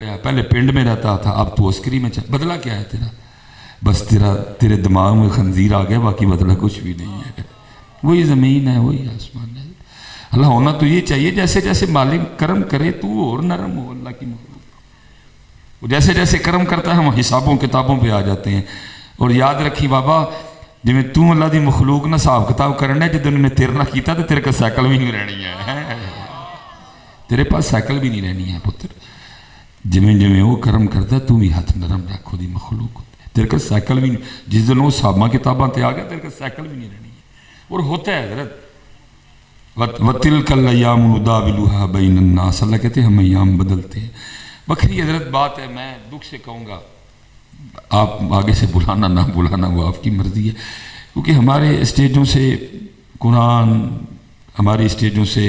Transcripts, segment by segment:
पहले पिंड में रहता था, अब तो अस्करी में बदला क्या है तेरा? बस तेरे दिमाग में खंजीर आ गया, बाकी बदला कुछ भी नहीं है। वही ज़मीन है, वही आसमान है। अल्लाह होना तो ये चाहिए जैसे जैसे मालिक करम करे तू और नरम हो। अल्लाह की मखलूक जैसे जैसे करम करता है हम हिसाबों किताबों पे आ जाते हैं। और याद रखी बाबा, जिमें तू अल्लाह की मखलूक ना हिसाब किताब करना है, जिदन उन्हें तेरे ना किया तो तेरे को साइकिल भी नहीं रहनी है, तेरे पास साइकिल भी नहीं रहनी है पुत्र। जिमें जिमें वो करम करता तू भी हाथ नरम रख दी मखलूक, तेरे को साइकिल भी नहीं। जिस दिन वो हिसाबा किताबा ते आ गया तेरे को साइकिल भी नहीं रहनी है। और होता है हजरत वतिल कल अय्याम नुदाविलुहा बैन अन्नास, अल्लाह कहते हैं हम अय्याम बदलते हैं। बखरी हजरत बात है, मैं दुख से कहूँगा, आप आगे से बुलाना ना बुलाना वो आपकी मर्जी है, क्योंकि हमारे स्टेजों से कुरान हमारी स्टेजों से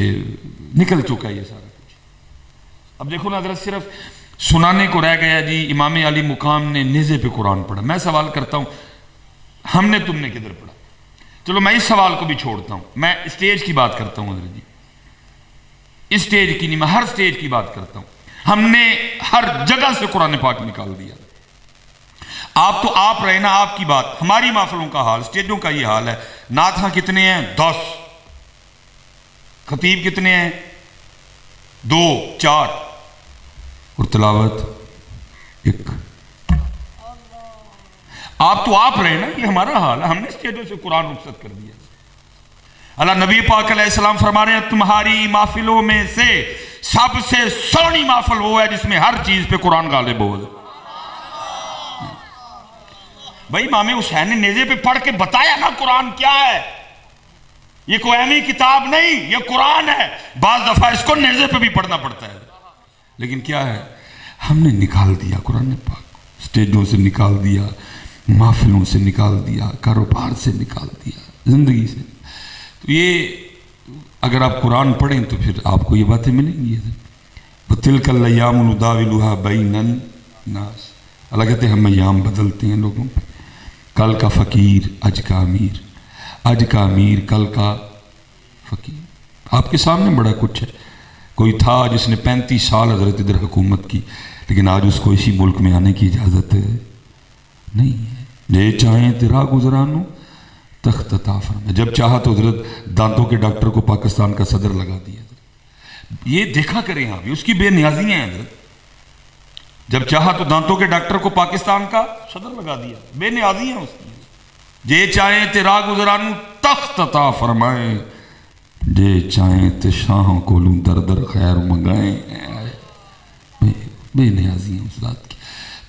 निकल चुका है ये सारा कुछ। अब देखो ना हजरत, सिर्फ सुनाने को रह गया जी इमाम अली मुकाम ने नेज़े पे कुरान पढ़ा। मैं सवाल करता हूँ, हमने तुमने किधर पढ़ा? चलो मैं इस सवाल को भी छोड़ता हूँ, मैं स्टेज की बात करता हूँ हजरत जी, इस स्टेज की नहीं, मैं हर स्टेज की बात करता हूँ। हमने हर जगह से कुरान पाक निकाल दिया। आप तो आप रहे ना, आपकी बात। हमारी महफिलों का हाल, स्टेजों का ये हाल है। नाथा कितने हैं? 10। खतीब कितने हैं? 2 4, और तिलावत 1। आप तो आप रहे ना, ये हमारा हाल है। हमने स्टेजों से कुरान रुखसत कर दिया। अल्लाह नबी पाक अलैहिस्सलाम फरमा रहे हैं, तुम्हारी महफिलों में से सबसे सोहनी महफिल वो है जिसमें हर चीज पे कुरान गालिब हो। भाई इमाम हुसैन ने नेज़े पे पढ़ के बताया ना कुरान क्या है। ये कोई ऐसी किताब नहीं, ये कुरान है। बाज दफा इसको नेज़े पे भी पढ़ना पड़ता है, लेकिन क्या है, हमने निकाल दिया कुरान पाक, स्टेजों से निकाल दिया, महफिलों से निकाल दिया, कारोबार से निकाल दिया, जिंदगी से। तो ये अगर आप कुरान पढ़ें तो फिर आपको ये बातें मिलेंगी। तिलकल अय्याम नुदाविलुहा बैनन नास, अल्लाह कहते हैं हम अय्याम बदलते हैं लोगों पर। कल का फ़कीर आज का अमीर, आज का अमीर कल का फ़कीर। आपके सामने बड़ा कुछ है। कोई था जिसने 35 साल हजरत इधर हुकूमत की, लेकिन आज उसको इसी मुल्क में आने की इजाज़त नहीं है। जे चाहें तेरा गुजरानो तख्त अता फरमाए, जब चाहा तो हजरत दांतों के डॉक्टर को पाकिस्तान का सदर लगा दिया। ये देखा करें यहाँ भी उसकी बेनियाजियाँ हैं हजरत। जब चाहा तो दांतों के डॉक्टर को पाकिस्तान का सदर लगा दिया, बेनियाजी हैं उसकी। जे चाहे तेरा गुजरानू तख्त अता फरमाए, जे चाहे ते शाहों को लूं दर दर खैर मंगाए। बेनियाजी हैं उस बात की।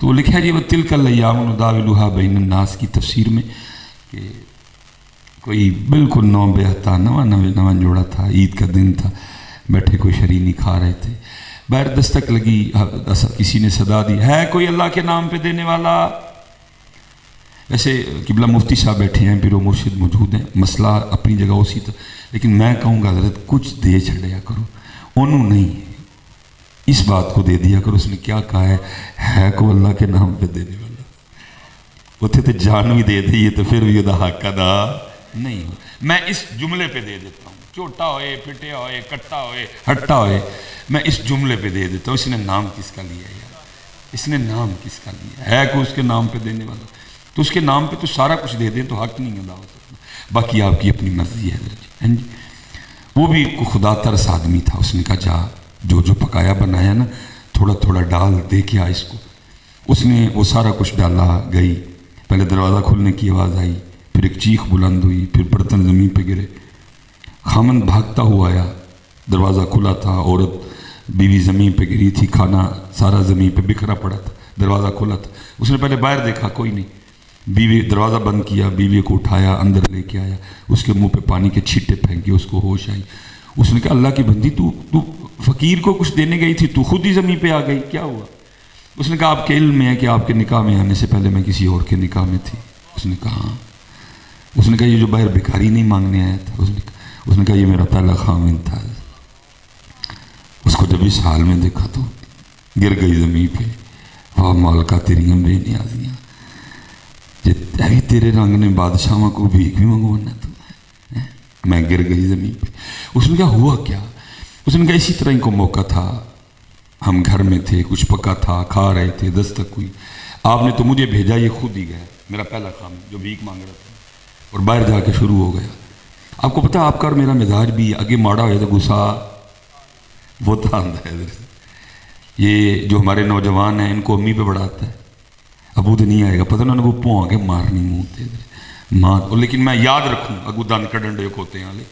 तो वो लिखा है जी, वह तिलकल अय्याम नुदाविलुहा बैन अन्नास की तफसीर में कि कोई बिल्कुल नौ बेहता नवा जोड़ा था, ईद का दिन था, बैठे कोई शरीनी खा रहे थे, बाहर दस्तक लगी, किसी ने सदा दी, है कोई अल्लाह के नाम पे देने वाला? वैसे किबला मुफ्ती साहब बैठे हैं, पीरो मुर्शिद मौजूद हैं, मसला अपनी जगह उसी था, लेकिन मैं कहूँगा हजरत कुछ दे छड़िया करो, उन्होंने नहीं, इस बात को दे दिया करो। उसने क्या कहा है को अल्लाह के नाम पे देने वाला, उथे तो जान भी दे दी तो फिर भी वह हक अदा नहीं हो। मैं इस जुमले पे दे देता हूँ, छोटा होए, फिटिया होए, कट्टा होए, हट्टा होए, मैं इस जुमले पे दे देता हूँ। इसने नाम किसका लिया यार? इसने नाम किसका लिया है? को उसके नाम पे देने वाला, तो उसके नाम पे तो सारा कुछ दे दें तो हक नहीं अदा हो सकता। बाकी आपकी अपनी मर्जी है जी। वो भी खुदा तरस आदमी था, उसने कहा जा जो जो पकाया बनाया ना थोड़ा थोड़ा डाल, दे के आ इसको। उसने वो सारा कुछ डाला, गई, पहले दरवाज़ा खुलने की आवाज़ आई, फिर एक चीख बुलंद हुई, फिर बर्तन ज़मीन पे गिरे, खामन भागता हुआ आया, दरवाज़ा खुला था, औरत बीवी ज़मीन पे गिरी थी, खाना सारा ज़मीन पे बिखरा पड़ा था, दरवाज़ा खुला था। उसने पहले बाहर देखा, कोई नहीं, बीवी दरवाज़ा बंद किया, बीवी को उठाया, अंदर लेके आया, उसके मुंह पे पानी के छींटे फेंके, उसको होश आई। उसने कहा अल्लाह की बंदी, तू फ़कीर को कुछ देने गई थी, तू खुद ही ज़मीन पे आ गई, क्या हुआ? उसने कहा आपके इल्म में है कि आपके निकाह में आने से पहले मैं किसी और के निकाह में थी। उसने कहा हाँ। उसने कहा ये जो बाहर भिखारी नहीं मांगने आया था, उसने कहा ये मेरा पहला खामिन था। उसको जब इस हाल में देखा तो गिर गई ज़मीन पे, वाह मालका तेरियां बेनियाजियाँ, अभी तेरे रंग ने बादशाहों को भीख भी मंगवाना तो मैं गिर गई ज़मीन पे। उसने कहा हुआ क्या? उसने कहा इसी तरह इनको मौका था हम घर में थे, कुछ पका था, खा रहे थे, दस्तक हुई, आपने तो मुझे भेजा, ये खुद ही गया। मेरा पहला काम जो भीख मांग रहा था और बाहर जाके शुरू हो गया। आपको पता आपका और मेरा मिजाज भी आगे माड़ा हो तो गुस्सा वो तो आता है इधर से। ये जो हमारे नौजवान हैं इनको अम्मी पे बढ़ाता है, अबू तो नहीं आएगा, पता ना उनको भौं के मारनी मुँह से माँ। और लेकिन मैं याद रखूँ अगू दन कड़न डे होते वाले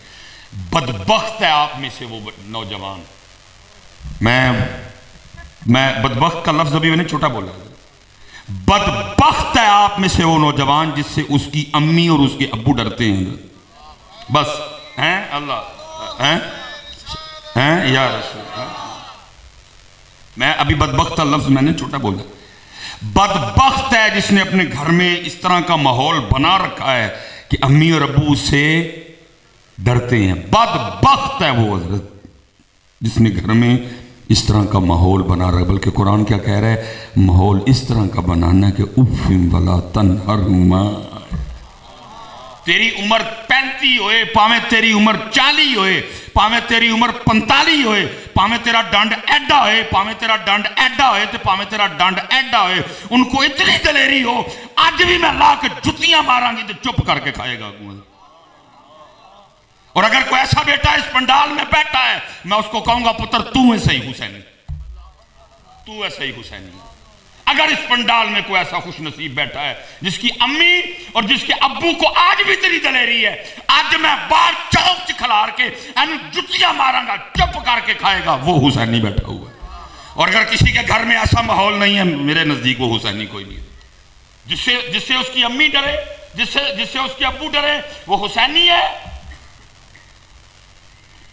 बदबख्त है आप में से वो नौजवान। मैं बदबख्त का लफ्ज अभी मैंने छोटा बोला, बदबख्त है आप में से वो नौजवान जिससे उसकी अम्मी और उसके अब्बू डरते हैं। बस हैं अल्लाह हैं या रसूल। मैं अभी बदबख्त का लफ्ज मैंने छोटा बोला। बदबख्त है जिसने अपने घर में इस तरह का माहौल बना रखा है कि अम्मी और अब्बू उससे डरते हैं। बदबख्त है वो हजरत जिसने घर में इस तरह का माहौल बना रहा है। बल्कि कुरान क्या कह रहा है, माहौल इस तरह का बनाना कि उफ़िम वला तन्हरुमा, तेरी उम्र 35 होए, पावे तेरी उम्र 40 होए, पावे तेरी उम्र 45 होए, पावे तेरा डंड एडा होए, पावे तेरा डंड एडा होए तो पावे तेरा डंड एडा होए, उनको इतनी दलेरी हो आज भी मैं ला के जुतियां मारांगी तो चुप करके खाएगा। और अगर कोई ऐसा बेटा इस पंडाल में बैठा है, मैं उसको कहूंगा पुत्र तू है सही हुसैनी, तू है सही हुसैनी। अगर इस पंडाल में कोई ऐसा खुश नसीब बैठा है जिसकी अम्मी और जिसके अब्बू को आज भी तेरी दलेरी है, आज मैं बाहर चौक च खलार के जुतियां मारांगा, चुप करके खाएगा, वो हुसैनी बैठा हुआ है। और अगर किसी के घर में ऐसा माहौल नहीं है, मेरे नजदीक वो हुसैनी कोई नहीं है। जिससे उसकी अम्मी डरे, जिससे उसके अब्बू डरे, वो हुसैनी है।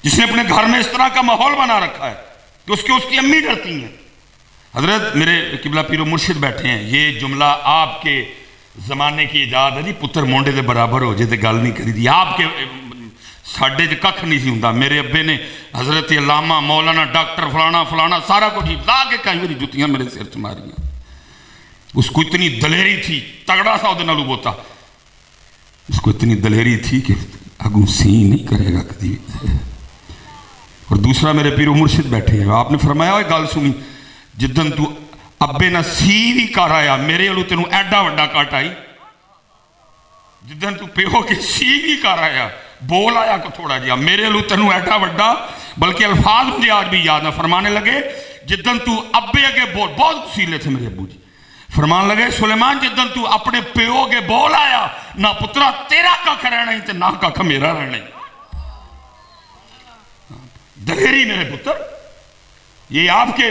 जिसने अपने घर में इस तरह का माहौल बना रखा है कि उसकी अम्मी डरती हैं। हजरत मेरे किबला पीरो मुर्शिद बैठे हैं, ये जुमला आपके जमाने की इजाद है जी, पुत्र मोंडे के बराबर हो जे तो गल नहीं करी दी। आपके साडे च कख नहीं सी हुंदा। मेरे अब्बे ने हजरत अल्लामा मौलाना डॉक्टर फलाना फलाना सारा कुछ ला के कई बारी जुतियां मेरे सिर च मारियां। उसको इतनी दलेरी थी, तगड़ा सा उहदे नाल बोता, उसको इतनी दलेरी थी कि अगू सी नहीं करेगा कभी। और दूसरा मेरे पीरो मुर्शिद बैठे हैं, आपने फरमाया गल सुनी, जिदन तू अब्बे ना सी भी कर आया मेरे वालू तेन एडा वड्डा कट आई, जिदन तू प्यो के सी भी कर आया बोल आया को थोड़ा जिहा मेरे वालू तेन एडा वड्डा। बल्कि अल्फाज मुझे आज भी याद है, फरमाने लगे जिदन तू अब्बे अगे बोल, बहुत वसीले थे मेरे अब्बू जी, फरमान लगे सुलेमान जिदन तू अपने प्यो के बोल आया ना पुत्रा तेरा कख रहना ही ना कख मेरा रहना ही। दलेरी मेरे पुत्र, ये आपके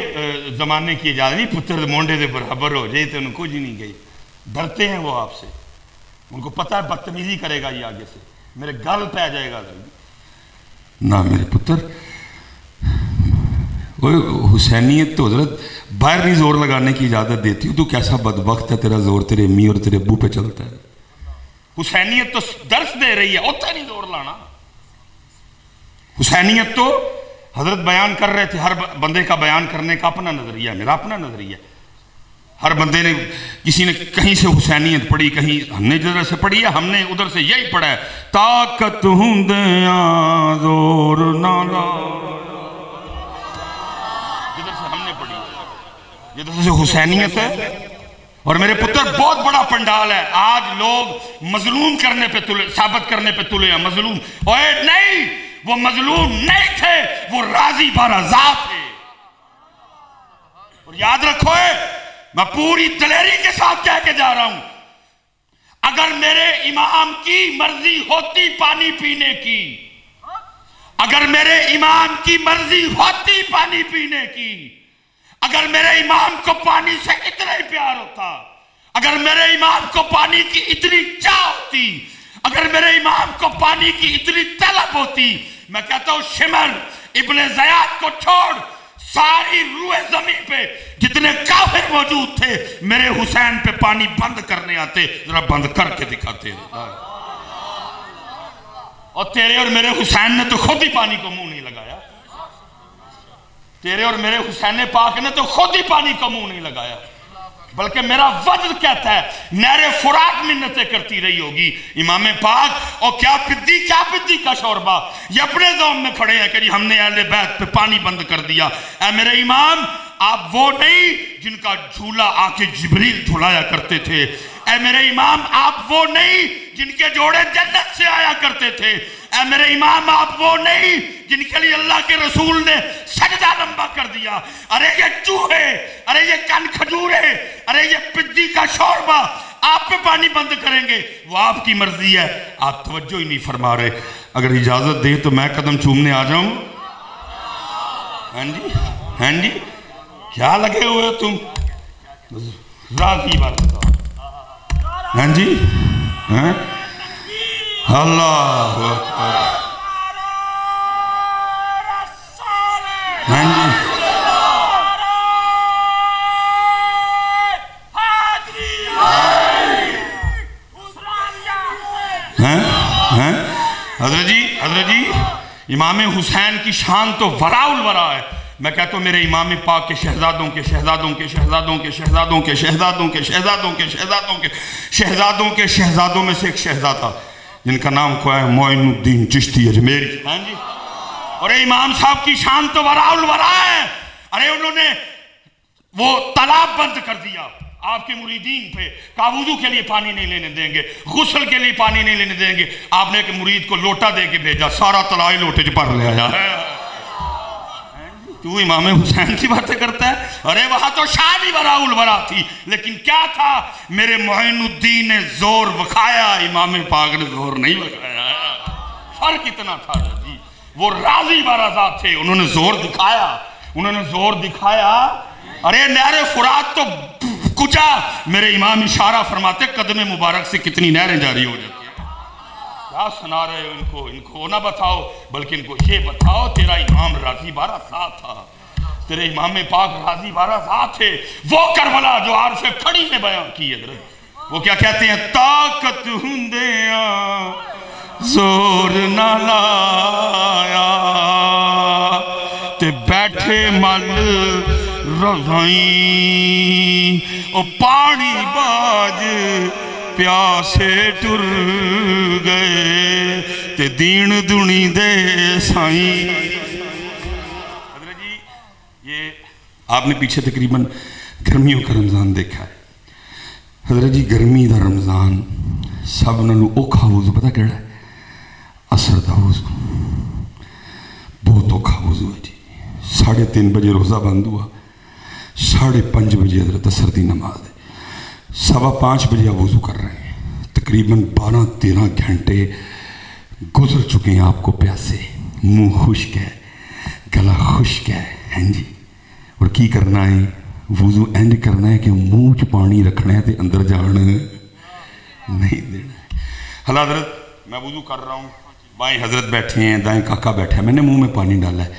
जमाने की इजाजत नहीं, पुत्र मोंडे के बराबर हो जाए तो उनको कुछ ही नहीं गई। डरते हैं वो आपसे, उनको पता है बदतमीजी करेगा ये आगे से, मेरे गल पे आ जाएगा ना। मेरे पुत्र वो हुसैनियत तो हजरत बाहर नहीं जोर लगाने की इजाजत देती हूँ। तू कैसा बदबख्त है, तेरा जोर तेरे अम्मी और तेरे अब्बू पे चलता है। हुसैनियत तो दर्श दे रही है, उत्थे नहीं जोर लाना। हुसैनियत तो हजरत बयान कर रहे थे, हर बंदे का बयान करने का अपना नजरिया, मेरा अपना नजरिया। हर बंदे ने, किसी ने कहीं से हुसैनियत पढ़ी, कहीं हमने जिधर से पढ़ी है हमने उधर से यही पढ़ा है, ताकत हुंदे जोर ना ला, जिधर से हमने पढ़ी जिधर से हुसैनियत है। और मेरे पुत्र बहुत बड़ा पंडाल है, आज लोग मजलूम करने पे तुले, साबित करने पे तुले हैं मजलूम। ओए नहीं, वो मजलूम नहीं थे, वो राजी बाराज़ा थे। और याद रखो, मैं पूरी दलेरी के साथ कह के जा रहा हूं, अगर मेरे इमाम की मर्जी होती पानी पीने की, अगर मेरे इमाम की मर्जी होती पानी पीने की, अगर मेरे इमाम को पानी से इतना ही प्यार होता, अगर मेरे इमाम को पानी की इतनी चाह होती, अगर मेरे इमाम को पानी की इतनी तलब होती, मैं कहता हूं शिमर इब्ने ज़याद को छोड़ सारी रूए जमीन पे जितने काफिर मौजूद थे मेरे हुसैन पे पानी बंद करने आते, जरा बंद करके दिखाते। और तेरे और मेरे हुसैन ने तो खुद ही पानी को मुंह नहीं लगाया, तेरे और मेरे हुसैन पाक ने तो खुद ही पानी को मुंह नहीं लगाया। बल्कि मेरा वजद कहता है नहरे फुरात मिन्नतें करती रही होगी इमाम पाक। और क्या पिद्दी का शोरबा, ये अपने ज़ौम में खड़े हैं कि हमने अहले बैत पे पानी बंद कर दिया। ऐ मेरे इमाम, आप वो नहीं जिनका झूला आके जिब्रील झुलाया करते थे। ऐ मेरे इमाम, आप वो नहीं जिनके जोड़े जन्नत से आया करते थे। ऐ मेरे इमाम, आप वो नहीं जिनके लिए अल्लाह के रसूल ने सजदा लंबा कर दिया। अरे ये चूहे, अरे ये कन खजूरे, अरे ये पिद्दी का शोरबा, आप पे पानी बंद करेंगे, वो आपकी मर्जी है। आप तवज्जो ही नहीं फरमा रहे। अगर इजाजत दे तो मैं कदम चूमने आ जाऊं। हाँ जी, हाँ जी, क्या लगे हुए हो तुम? राजी बात बताओ। हाँ जी, हाँ, अल्लाह हाँ जी, हज़रत जी, इमाम हुसैन की शान तो वराउल वरा है। मैं कहता हूँ मेरे इमाम पाक के शहजादों के शहजादों के शहजादों के शहजादों के शहजादों के शहजादों के शहजादों के शहजादों के शहजादों में से एक शहजादा जिनका नाम क्या है, मोइनुद्दीन चिश्ती अजमेरी। हाँ जी, अरे इमाम साहब की शान तो वराउल वरा है। अरे उन्होंने वो तालाब बंद कर दिया आपके मुरीदीन पे, कावुजू के लिए पानी नहीं लेने देंगे, गुस्ल के लिए पानी नहीं लेने देंगे। आपने एक मुरीद को लोटा दे के भेजा, सारा तलाई लोटे च भर ले आया। तू इमाम हुसैन की बातें करता है? अरे वहां तो शान ही वराउल वरा थी, लेकिन क्या था, मेरे मोइनुद्दीन ने जोर वखाया, इमाम पाक ने जोर नहीं वखाया। फर्क इतना था जी, वो राजी बाराजात थे, उन्होंने जोर दिखाया, उन्होंने जोर दिखाया। अरे नहरे फुरात तो कुचा, मेरे इमाम इशारा फरमाते कदम मुबारक से कितनी नहरें जारी हो जाती है। क्या सुना रहे हो इनको ना बताओ, बल्कि इनको ये बताओ तेरा इमाम राजी बारा साथ था, तेरे इमाम पाक राजी बारा साथ थे। वो करबला जो आर से खड़ी ने बयान की है, वो क्या कहते हैं, ताकत हुंदिया जोर ना लाया ते बैठे मल रजाई, ओ पानी बाज प्यासे टुर गए ते दीन दुनी दे साई। हज़रत जी, ये आपने पीछे तकरीबन गर्मियों का रमज़ान देखा है। हज़रत जी, गर्मी का रमज़ान सब नालों औखा वज़ू पता केड़ा है? असर का वज़ू, बहुत औखा वज़ू है जी। 3:30 बजे रोज़ा बंद हुआ, 5:30 बजे हज़रत असर की नमाज है, 5:15 बजे आप वज़ू कर रहे हैं, तकरीबन 12-13 घंटे गुजर चुके हैं आपको प्यासे, मुंह खुश्क है, गला खुश्क है। हैं जी, और की करना है, वज़ू इंज करना है कि मुँह च पानी रखना है तो अंदर जान नहीं देना है। हला हज़रत, मैं वज़ू कर रहा हूँ, बाएं हज़रत बैठे हैं, दाएं काका बैठा है, मैंने मुँह में पानी डाला है।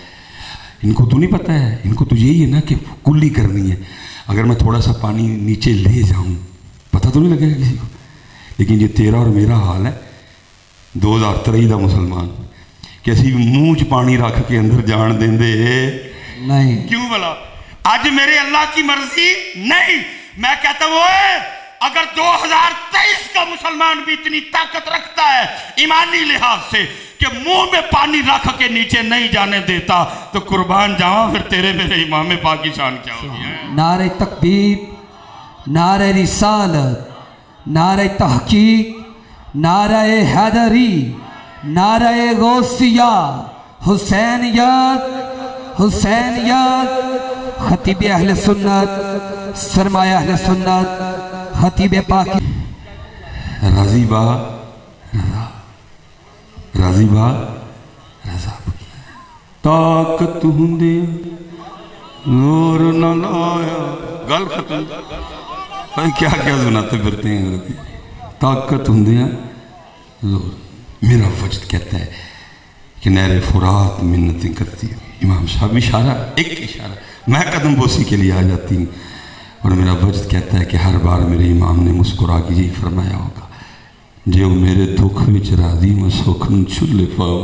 इनको तो नहीं पता है, इनको तो यही है ना कि कुल्ली करनी है। अगर मैं थोड़ा सा पानी नीचे ले जाऊं पता तो नहीं लगेगा किसी को। लेकिन ये तेरा और मेरा हाल है 2023 का मुसलमान कि असी मुँह च पानी रख के अंदर जान देंगे नहीं। क्यों भला? आज मेरे अल्लाह की मर्जी नहीं। मैं कहता हूँ अगर 2023 का मुसलमान भी इतनी ताकत रखता है ईमानी लिहाज से कि मुंह में पानी रख के नीचे नहीं जाने देता, तो कुर्बान जाओ फिर तेरे मेरे इमाम पाक की शान क्या होगी। नारे तकबीर, नारे रिसालत, नारे तहकीक, नारे हैदरी, नारे गौसिया, हुसैनियत, हुसैनियत, खतीब अहले सुन्नत, सरमाया अहले सुन्नत, खतीब पाक। राजी बा राजी बा रजा, ताकत हुंदे नूर न लाया, गल खत्म। भाई क्या क्या सुनाते फिरते हैं। ताकत हुंदे जोर। मेरा वजद कहता है कि नहरे फुरात मिन्नतें करती है। इमाम साहब इशारा, एक इशारा, मैं कदम बोसी के लिए आ जाती हूँ। और मेरा वजद कहता है कि हर बार मेरे इमाम ने मुस्कुरा के यही फरमाया होगा, जो मेरे दुख विच राजी मैं सुख न छुले पाओ।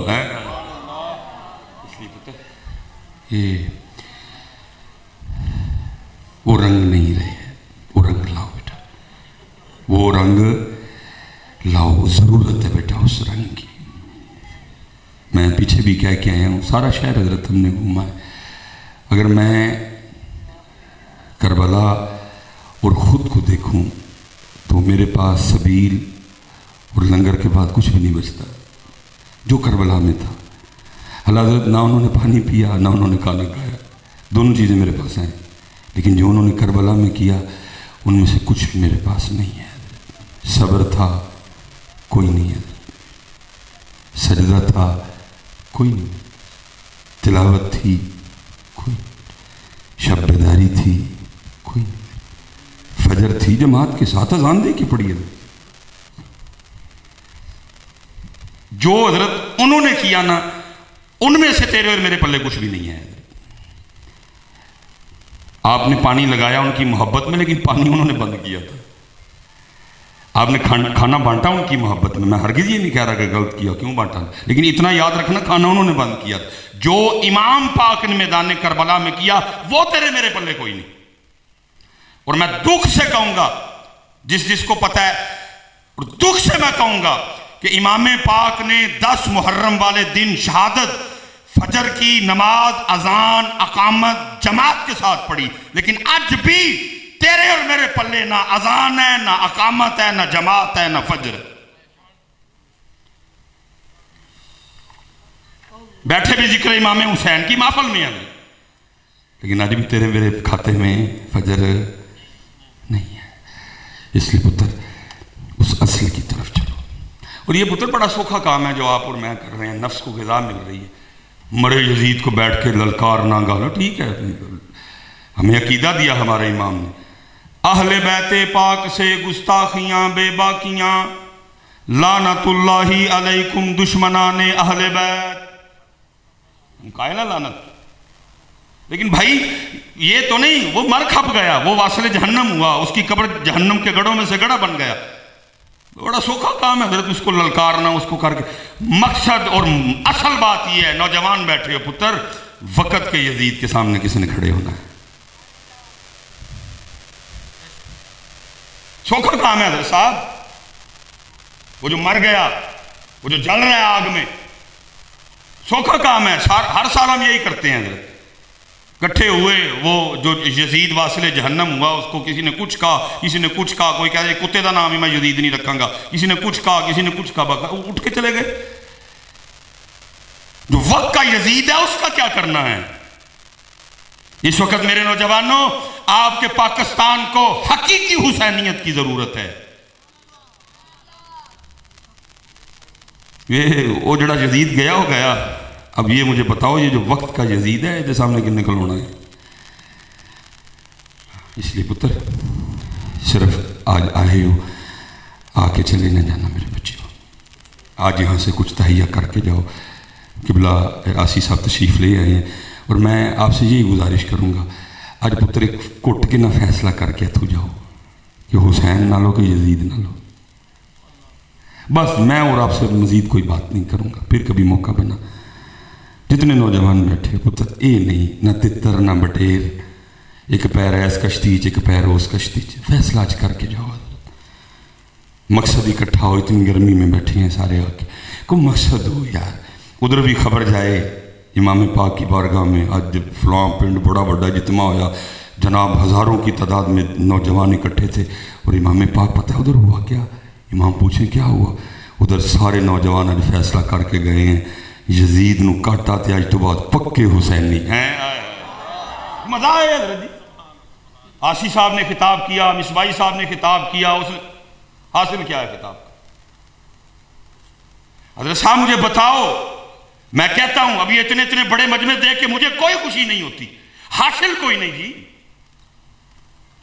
इसलिए पता ये वो रंग नहीं रहे, वो रंग रंग लाओ, ज़रूरत है बेटा उस रंग की। मैं पीछे भी कह के आया हूँ, सारा शहर हजरत हमने घूमा है। अगर मैं करबला और ख़ुद को देखूँ तो मेरे पास सबील और लंगर के बाद कुछ भी नहीं बचता जो करबला में था। हज़रत ना उन्होंने पानी पिया ना उन्होंने खाना खाया, दोनों चीज़ें मेरे पास हैं, लेकिन जो उन्होंने करबला में किया उनमें से कुछ भी मेरे पास नहीं है। सब्र था, कोई नहीं है। सजदा था, कोई नहीं। तिलावत थी, कोई नहीं। शब बेदारी थी, कोई नहीं। फजर थी जमात के साथ, अज़ान दे के पड़ी है। जो हजरत उन्होंने किया ना, उनमें से तेरे और मेरे पल्ले कुछ भी नहीं है। आपने पानी लगाया उनकी मोहब्बत में, लेकिन पानी उन्होंने बंद किया था। आपने खाना बांटा उनकी मोहब्बत में, मैं हरगिज़ ये नहीं कह रहा कि गलत किया, क्यों बांटा, लेकिन इतना याद रखना खाना उन्होंने बंद किया। जो इमाम पाक ने मैदान करबला में किया वो तेरे मेरे पल्ले कोई नहीं। और मैं दुख से कहूंगा, जिसको पता है, और दुख से मैं कहूंगा कि इमाम पाक ने 10 मुहर्रम वाले दिन शहादत फजर की नमाज अजान अकामत जमात के साथ पढ़ी, लेकिन आज भी तेरे और मेरे पल्ले ना अजान है, ना अकामत है, ना जमात है, ना फजर। बैठे भी जिक्र इमाम हुसैन की महफिल में है, लेकिन आज भी तेरे मेरे खाते में फजर नहीं है। इसलिए पुत्र उस असल की तरफ चलो। और ये पुत्र बड़ा सूखा काम है जो आप और मैं कर रहे हैं। नफ्स को ग़िज़ा मिल रही है, मरे यजीद को बैठ के ललकारना गाना, ठीक है, हमें अकीदा दिया हमारे इमाम ने, अहले बैते पाक से गुस्ताखियाँ बेबाकियाँ, लानतुल्लाही अलैकुम दुश्मनाने अहले बैत। हम काहे ना लानत, लेकिन भाई ये तो नहीं, वो मर खप गया, वो वासिल जहन्नम हुआ, उसकी कब्र जहन्नम के गढ़ों में से गढ़ा बन गया। बड़ा सूखा काम है हजरत, उसको ललकारना, उसको करके। मकसद और असल बात यह है, नौजवान बैठे हो पुत्र, वक़्त के यजीद के सामने किसी ने खड़े होना है। सूखा काम है हजरत साहब, वो जो मर गया, वो जो जल रहा है आग में, सूखा काम है। हर साल हम यही करते हैं हजरत, इकट्ठे हुए, वो जो यजीद वासिल जहन्नम हुआ, उसको किसी ने कुछ कहा, किसी ने कुछ कहा, कोई कह रहे कुत्ते का नाम ही मैं यजीद नहीं रखूंगा, किसी ने कुछ कहा, किसी ने कुछ कहा, उठ के चले गए। जो वक्त का यजीद है उसका क्या करना है? इस वक्त मेरे नौजवानों, आपके पाकिस्तान को हकीकी हुसैनियत की जरूरत है। ये वो जड़ा यजीद गया हो गया, अब ये मुझे बताओ, ये जो वक्त का यजीद है इसके सामने किन्ने खलोना है? इसलिए पुत्र सिर्फ आज आए हो, आके चले न जाना मेरे बच्चे हो। आज यहाँ से कुछ तहैया करके जाओ। किबला आसी साहब तशरीफ़ ले आए हैं, और मैं आपसे यही गुजारिश करूँगा, आज पुत्र एक कुट के ना फैसला करके तू जाओ कि हुसैन ना लो कि यजीद ना लो। बस मैं और आपसे मज़ीद कोई बात नहीं करूँगा, फिर कभी मौका बना। जितने नौजवान बैठे पुत्र, ये नहीं ना तितर ना बटेर, एक पैर ऐस कश्ती एक पैर उस कश्ती, फैसला आज करके जाओ। मकसद इकट्ठा हो, इतनी गर्मी में बैठे हैं सारे आके, को मकसद हो यार। उधर भी खबर जाए इमाम पाक की बारगाह में, आज फलां पिंड बड़ा बड़ा जितमा होया, जनाब हज़ारों की तादाद में नौजवान इकट्ठे थे, और इमाम पाक पता है उधर हुआ क्या? इमाम पूछें क्या हुआ? उधर सारे नौजवान आज फैसला करके गए हैं, यजीद नू काटा ते आज तो बाद पक्के हुसैनी हैं। मजा आया जी। आसी साहब ने खिताब किया, मिसबाई साहब ने खिताब किया, उस हासिल क्या है खिताब का? हज़रत साहब मुझे बताओ, मैं कहता हूं अभी इतने इतने बड़े मजमे देख के मुझे कोई खुशी नहीं होती, हासिल कोई नहीं जी।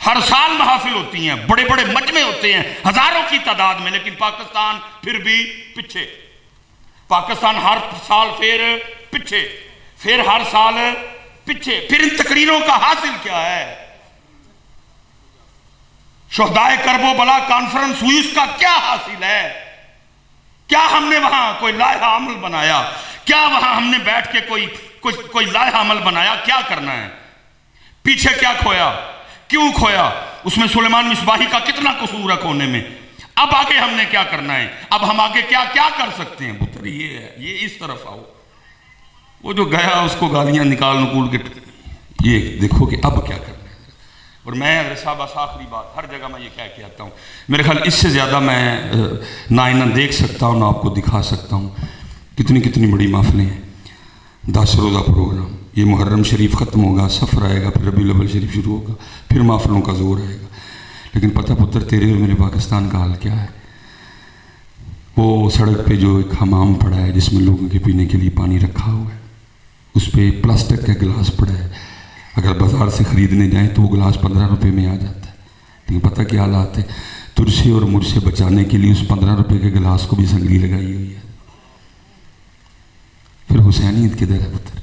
हर साल महफिल होती हैं, बड़े बड़े मजमे होते हैं हजारों की तादाद में, लेकिन पाकिस्तान फिर भी पीछे। पाकिस्तान हर साल फिर पीछे, फिर हर साल पीछे। फिर इन तकरीरों का हासिल क्या है? शुहदाए करबो बला कॉन्फ्रेंस हुई, उसका क्या हासिल है? क्या हमने वहां कोई लाहा अमल बनाया? क्या वहां हमने बैठ के कोई लाहा अमल बनाया? क्या करना है? पीछे क्या खोया? क्यों खोया? उसमें सुलेमान मिसबाही का कितना कसूर है खोने में? اب آگے ہم نے کیا کرنا ہے، اب ہم آگے کیا کیا کر سکتے ہیں؟ پتر یہ ہے، یہ اس طرف آؤ. وہ جو گیا اس کو گالیاں نکال نکول کے یہ دیکھو کہ اب کیا کرنا ہے. اور میں حضرت صاحب آخری بات ہر جگہ میں یہ کہہ کے آتا ہوں، میرے خیال اس سے زیادہ میں نہ آئینہ دیکھ سکتا ہوں نہ آپ کو دکھا سکتا ہوں. کتنی بڑی محفلیں ہیں، 10 روزہ پروگرام. یہ محرم شریف ختم ہوگا، سفر آئے گا، پھر ربیع الاول شریف شروع ہوگا، پھر محفلوں کا زور آئے گا. لیکن پتہ پتر تیرے اور میرے پاکستان کا حال کیا ہے؟ وہ سڑک پہ جو ایک حمام پڑا ہے جس میں لوگوں کے پینے کے لیے پانی رکھا ہوا ہے، اس پہ پلاسٹک کا گلاس پڑا ہے. اگر بازار سے خریدنے جائیں تو وہ گلاس 15 روپے میں آ جاتا ہے. لیکن پتہ کیا حالات ہے؟ تجھ سے اور مجھ سے بچانے کے لیے اس 15 روپے کے گلاس کو بھی سنگلی لگائی ہوئی ہے. پھر حسینیت کدھر ہے پتر؟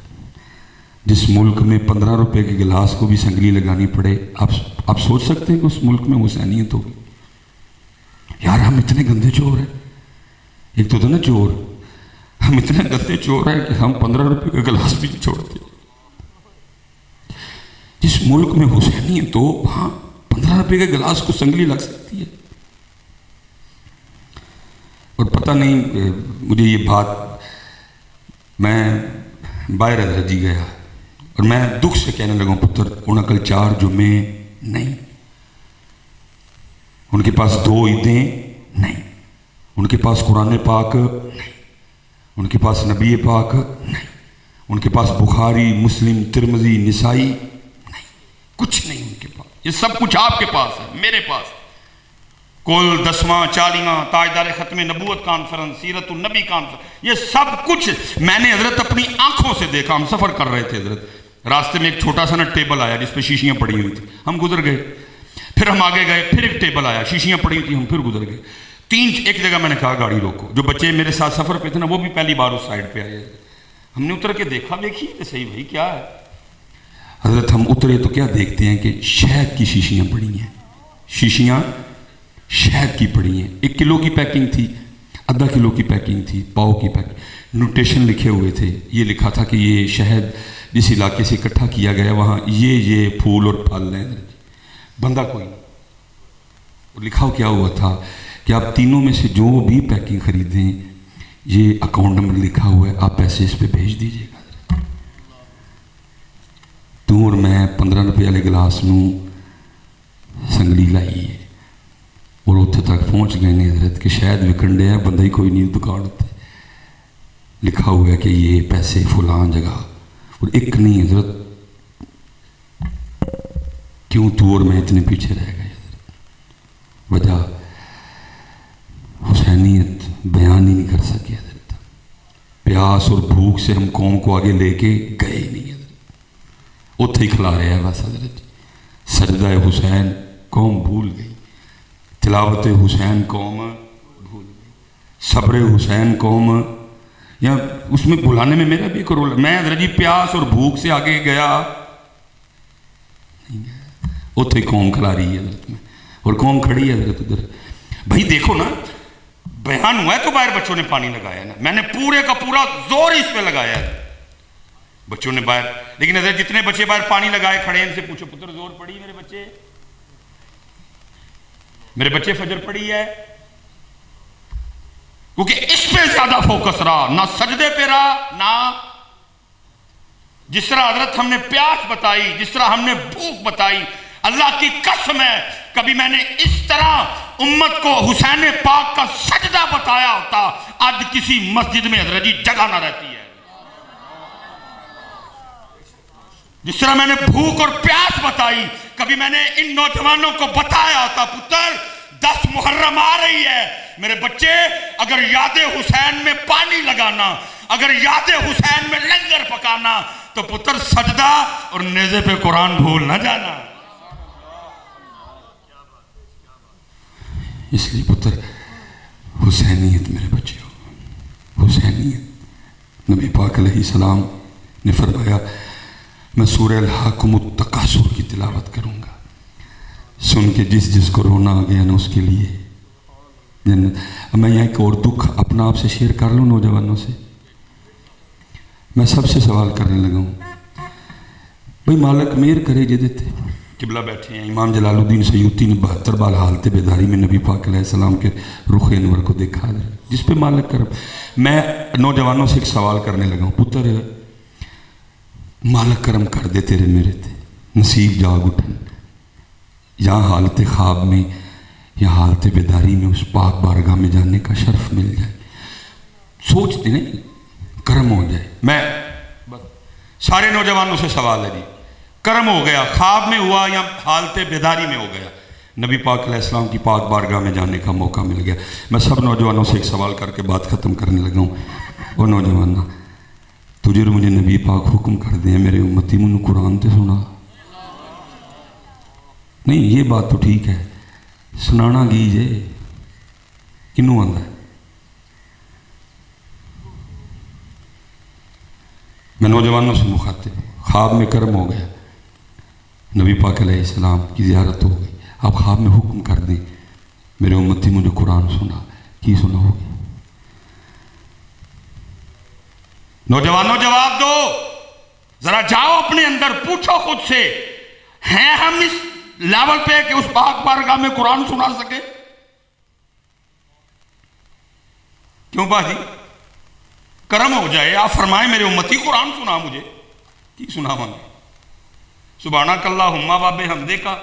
جس ملک میں 15 روپے کے گلاس کو بھی سنگلی لگانی پڑے، آپ سوچ سکتے ہیں کہ اس ملک میں حسینیت ہوگی؟ یار ہم اتنے گندے چور ہیں. ایک تو تھا نا چور، ہم اتنے گندے چور ہیں کہ ہم 15 روپے کا گلاس بھی نہیں چھوڑتے. جس ملک میں حسینیت ہو وہاں 15 روپے کے گلاس کو سنگلی لگ سکتی ہے. اور پتہ نہیں مجھے یہ بات، میں باہر حضرت جی گیا اور میں دکھ سے کہنے لگا پتر ان کل 4 جمعے نہیں، ان کے پاس 2 عیدیں نہیں، ان کے پاس قرآن پاک نہیں، ان کے پاس نبی پاک نہیں، ان کے پاس بخاری مسلم ترمذی نسائی نہیں، کچھ نہیں ان کے پاس. یہ سب کچھ آپ کے پاس ہے، میرے پاس. کل 10واں 40واں تاجدار ختم نبوت کانفرنس، سیرت النبی کانفرنس، یہ سب کچھ میں نے حضرت اپنی آنکھوں سے دیکھا. ہم سفر کر رہے تھے حضرت، راستے میں ایک چھوٹا سا نا ٹیبل آیا جس پہ شیشیاں پڑی ہوئی تھی، ہم گزر گئے. پھر ہم آگے گئے، پھر ایک ٹیبل آیا، شیشیاں پڑی ہوئی تھی، ہم پھر گزر گئے. ایک جگہ میں نے کہا گاڑی روکو. جو بچے میرے ساتھ سفر پہ تھے نا وہ بھی پہلی بار اس سائڈ پہ آئے. ہم نے اتر کے دیکھا، دیکھیے کہ صحیح بھائی کیا ہے. حضرت ہم اترے تو کیا دیکھتے ہیں کہ شہد کی شیشیاں پڑی ہیں، شیشیاں شہد کی پڑی ہیں. 1 کلو کی پیکنگ تھی، ½ کلو کی پیکنگ تھی، پاؤ کی پیکنگ. نوٹیشن لکھے ہوئے تھے، یہ لکھا تھا کہ یہ شہد جس علاقے سے اکٹھا کیا گیا وہاں یہ پھول اور پھل ہیں. بندہ کوئی نہیں. اور لکھا کیا ہوا تھا کہ آپ تینوں میں سے جو بھی پیکنگ خریدیں یہ اکاؤنٹ نمبر لکھا ہوا ہے، آپ پیسے اس پہ بھیج دیجیے گا. تو اور میں 15 روپے والے گلاس نوں سنگلی لائی ہے اور اتنے تک پہنچ گئے نے حضرت کہ شاید وکن ڈے ہے، بندہ ہی کوئی نہیں دکان اتنے. لکھا ہوا ہے کہ یہ پیسے فلاں جگہ، اور ایک نہیں حضرت. کیوں تو اور میں اتنے پیچھے رہ گئے حضرت؟ وجہ حسینیت بیان ہی نہیں کر سکے حضرت. پیاس اور بھوک سے ہم قوم کو آگے لے کے گئے نہیں حضرت، اتنے ہی کھلا رہے ہیں بس حضرت. سجدہ حسین قوم بھول گئی، تلاوت حسین قوم بھول گئی، صبر حسین قوم، یا اس میں بلانے میں میرا بھی ایک رول. میں حضرت جی پیاس اور بھوک سے آگے گیا نہیں گیا، اتنے ہی قوم کھلا رہی ہے حضرت میں، اور قوم کھڑی ہے حضرت ادھر. بھائی دیکھو نا، بیان ہوا ہے تو باہر بچوں نے پانی لگایا نا، میں نے پورے کا پورا زور اس پہ لگایا ہے بچوں نے باہر. لیکن حضرت جتنے بچے باہر پانی لگائے کھڑے ان سے پوچھو پتر زور پڑی میرے بچے فجر پڑی ہے؟ کیونکہ اس پہ زیادہ فوکس رہا، نہ سجدے پہ رہا، نہ جس طرح حضرت ہم نے پیاس بتائی، جس طرح ہم نے بھوک بتائی. اللہ کی قسم ہے کبھی میں نے اس طرح امت کو حسین پاک کا سجدہ بتایا ہوتا آج کسی مسجد میں حضرت جی جگہ نہ رہتی ہے. جس طرح میں نے بھوک اور پیاس بتائی، کبھی میں نے ان نوجوانوں کو بتایا ہوتا پتر 10 محرم آ رہی ہے میرے بچے، اگر یاد حسین میں پانی لگانا، اگر یاد حسین میں لنگر پکانا تو پتر سجدہ اور نیزے پہ قرآن بھول نہ جانا. اس لیے پتر حسینیت میرے بچے ہو، حسینیت. نبی پاک علیہ السلام نے فرمایا میں سورہ الحاکم التکاثر کی تلاوت کروں گا، سن کے جس کو رونا آ گیا نا اس کے لیے جنت. میں یہاں ایک اور دکھ اپنا آپ سے شیئر کر لوں نوجوانوں سے. میں سب سے سوال کرنے لگا ہوں، بھئی مالک مہر کرے جے دیتے، किबला बैठे हैं। इमाम जलालुद्दीन सयूती ने 72 बार हालत बेदारी में नबी पाक अलैहिस्सलाम के रुख अनवर को देखा, जिस पे मालिक करम। मैं नौजवानों से एक सवाल करने लगा हूँ, पुत्र मालिक करम कर दे तेरे मेरे थे, नसीब जाग उठन, या हालत ख्वाब में या हालत बेदारी में उस पाक बारगाह में जाने का शर्फ मिल जाए। सोचते नहीं, करम हो जाए। मैं सारे नौजवानों से सवाल है जी, करम हो गया, ख्वाब में हुआ या हालत बेदारी में हो गया, नबी पाक अलैहिस्सलाम की पाक बारगाह में जाने का मौका मिल गया। मैं सब नौजवानों से एक सवाल करके बात ख़त्म करने लगा हूँ। वो नौजवाना, तुझे और मुझे नबी पाक हुक्म कर दे मेरे उम्मती मुझे कुरान तो सुना। नहीं, ये बात तो ठीक है, सुनाना की जे किनू आंदा है? मैं नौजवानों से मुखातिब, ख्वाब में कर्म हो गया, नबी पाक अलैहिस्सलाम की ज़ियारत हो गई, आप ख्वाब में हुक्म कर दें मेरे उम्मती मुझे कुरान सुना, की सुना होगी? नौजवानों जवाब दो, जरा जाओ अपने अंदर, पूछो खुद से, हैं हम इस लेवल पे कि उस पाक बारगाह में कुरान सुना सके? क्यों बाजी? करम हो जाए, आप फरमाए मेरे उम्मती कुरान सुना मुझे, की सुनावांगे? सुबहाना कल्ला हुम्मा बाबे हमदे का,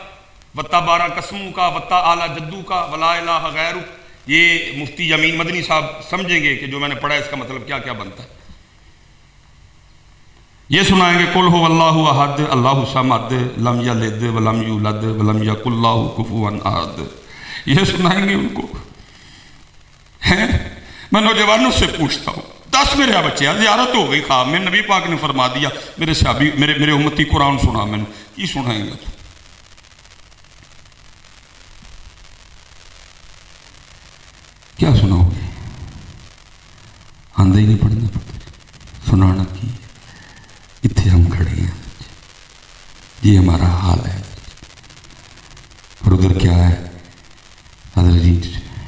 वत्ता बारा कसमू का, वत्ता आला जद्दू का, वला इलाहा गैरू। ये मुफ्ती यमीन मदनी साहब समझेंगे कि जो मैंने पढ़ा इसका मतलब क्या क्या बनता है। ये सुनाएंगे कुल हु अल्लाहु अहद अल्लाहु समद लम यलिद वलम यूलद वलम यकुल लहु कुफुवन अहद। ये सुनाएंगे उनको, हैं? मैं नौजवानों से पूछता हूँ, 10 मेरे बच्चे ज़ियारत हो गई ख्वाब में, नबी पाक ने फरमा दिया मेरे सहाबी मेरे उम्मती कुरान सुना, मैंने की सुनाएंगे? तो क्या सुनाओगे? आंदा ही नहीं पढ़ना पड़ता, सुनाना की है। इतने हम खड़े हैं, ये हमारा हाल है। और उधर क्या है?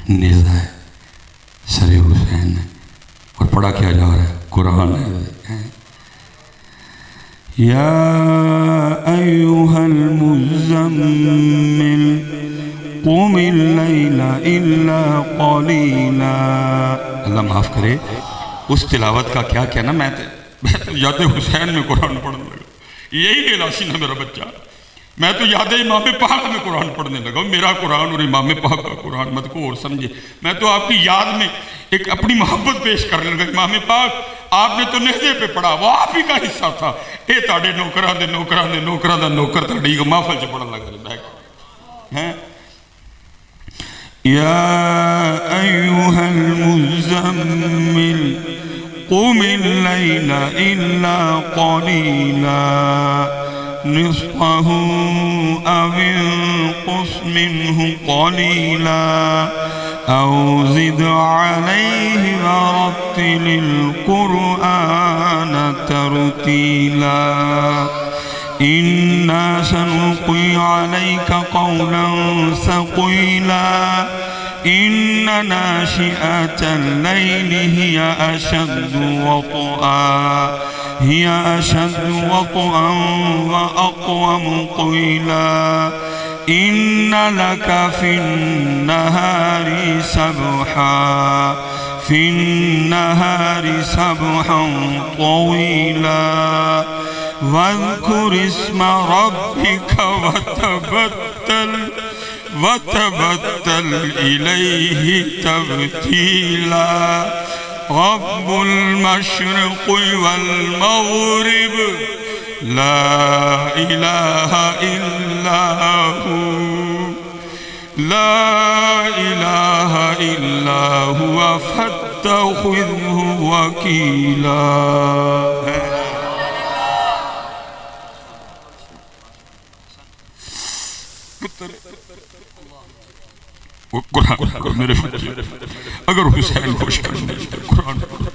नेज़ा है, सरे हुसैन है, और पढ़ा क्या जा रहा है? कुरान है। या अय्युहल मुज़म्मिल क़ुमिल लैला इल्ला क़लीला। अल्लाह माफ़ करे, उस तिलावत का क्या कहना। मैं तो याद हुसैन में कुरान पढ़ने लगा, यही गिलासी ना मेरा बच्चा। मैं तो याद इमाम पाक में कुरान पढ़ने लगा, मेरा कुरान और इमाम पाक का कुरान मत को और समझे। मैं तो आपकी याद में एक अपनी मोहब्बत पेश करने लगा। इमाम पाक आपने तो नेज़े पे पढ़ा, वो आप ही का हिस्सा था। ये ताड़े नौकरां दे नौकरां दे नौकरां दा नौकर ताड़ी महफल च पढ़न लगा है। या अय्युहल मुज़म्मिल क़ुमिल लैला इल्ला क़लीला निस्फ़हु अव इंक़ुस मिन्हु क़लीला औ ज़िद अलैहि वरत्तिलिल क़ुरआन तरतीला। इन्ना सनुल्क़ी अलैका क़ौलन सक़ीला इन्न नाशिअतल लैलि हिया अशद्दु वत्अन व अक़वमु क़ीला। इन्न लका फिन्नहारि सबहन तवीला वज़्कुर इस्म रब्बिका वतबत्तल इलैहि तबतीला। रब्बुल मशरिक़ि वल मग़रिब ला इलाहा इल्ला हुवा फत्तख़िज़हु वकीला। कुरान मेरे अगर हुसैन खुश करना है तो कुरान पढ़ो,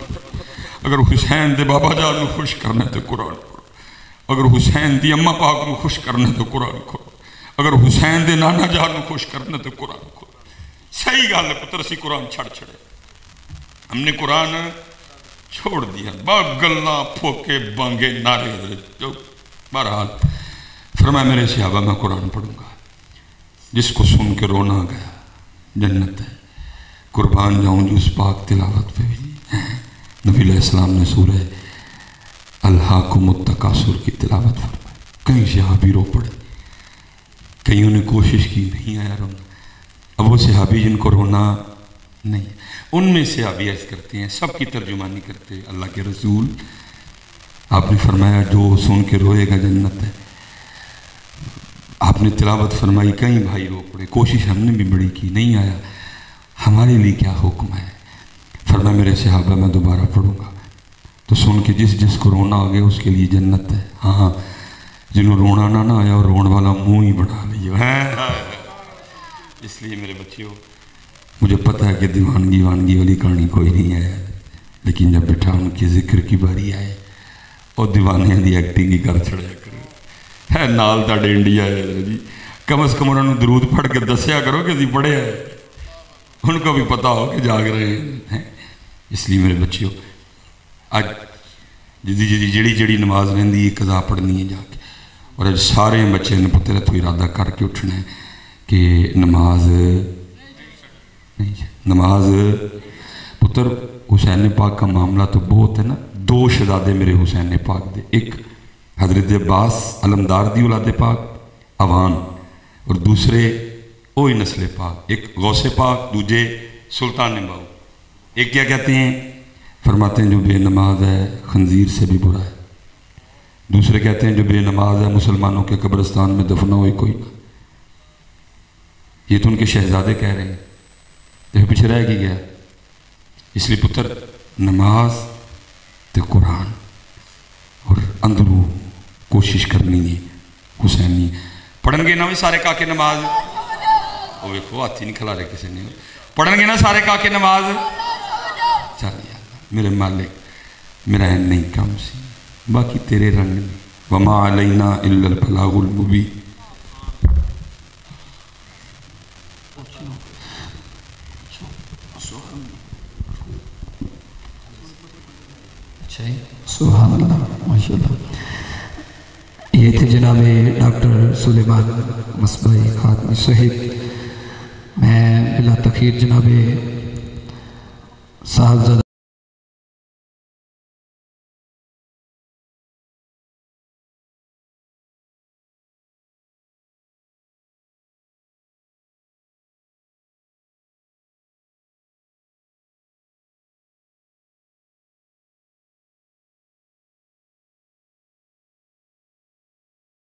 अगर हुसैन दे बाबा जान को खुश करना है तो कुरान पढ़ो, अगर हुसैन दी अम्मा पाक को खुश करना है तो कुरान खोलो, अगर हुसैन दे नाना जान को खुश करना है तो कुरान खोलो। सही गल है पुत्र, असी कुरान छड़ छड़े, हमने कुरान छोड़ दिया। बहुत गल्ला फोके बांगे नारे जो बहरहाल फरमाया मेरे सहाबा मैं कुरान पढ़ूंगा, जिसको सुन के रोना आ गया जन्नत है। कुर्बान जाऊँ जो उस पाक तिलावत पे भी। नबी अलैहिस्सलाम ने सूरह अल्हाकुमुत तकासुर की तिलावत फरमाई। कई सहाबी रो पड़े, कईयों ने कोशिश की, नहीं आया रोना। अब वो सहाबी जिनको रोना नहीं, उनमें से सहाबी ऐसे करते हैं, सबकी तर्जुमानी करते हैं, अल्लाह के रसूल आपने फरमाया जो सुन के रोएगा जन्नत है। आपने तिलावत फरमाई, कई भाई रो पड़े, कोशिश हमने भी बड़ी की, नहीं आया, हमारे लिए क्या हुक्म है? फरमाया मेरे सहाबा मैं दोबारा पढ़ूंगा तो सुन के जिसको रोना आ गया उसके लिए जन्नत है। हाँ, जिन्हों रोना ना आया और रोने वाला मुंह ही बना लिया है। इसलिए मेरे बच्चों, मुझे पता है कि दीवानगी वानगी वाली कहानी कोई नहीं है, लेकिन जब बेटा उनके जिक्र की बारी आए और दीवानिया की एक्टिंग ही कर छड़िया करो है। नाल तुहाडे इंडिया है जी, कम अज़ कम उन्होंने दरूद पढ़ के दसिया करो कि अभी पढ़े है, उनको भी पता हो कि जाग रहे हैं। इसलिए मेरे बच्चों, अज जी जी नमाज रही है कज़ा पढ़नी है जाके, और अज सारे बच्चे ने पुत्र तो इरादा करके उठना है कि नमाज नहीं, नमाज पुत्र हुसैन पाक का मामला तो बहुत है ना। दो शहजादे मेरे हुसैन पाक दे, एक हजरत अब्बास अलमदार दी औलाद पाक अवान, और दूसरे ओही नस्ल पाक, एक गौसे पाक, दूजे सुल्तान बाऊ। एक क्या कहते हैं, फरमाते हैं जो बेनमाज है खंजीर से भी बुरा है। दूसरे कहते हैं जो बेनमाज है मुसलमानों के कब्रिस्तान में दफना हो कोई ना। ये तो उनके शहजादे कह रहे हैं, तो पीछे रह गया। इसलिए पुत्र नमाज तो कुरान और अंदरू कोशिश करनी है हुसैनी पढ़नगे ना भी सारे काके नमाज। वो देखो हाथी नहीं खिला रहे किसी ने, पढ़नगे ना सारे काके नमाज। चल यार मेरे मालिक, मेरा नहीं काम सी, बाकी तेरे रंग में। वमा अलैना इल्लल बलागुल मुबीन। सुभान अल्लाह, माशाअल्लाह। ये थे जनाब डॉक्टर सुलेमान मसबाई खातमी साहिब। मैं बिला तखीर जनाब साहबजादा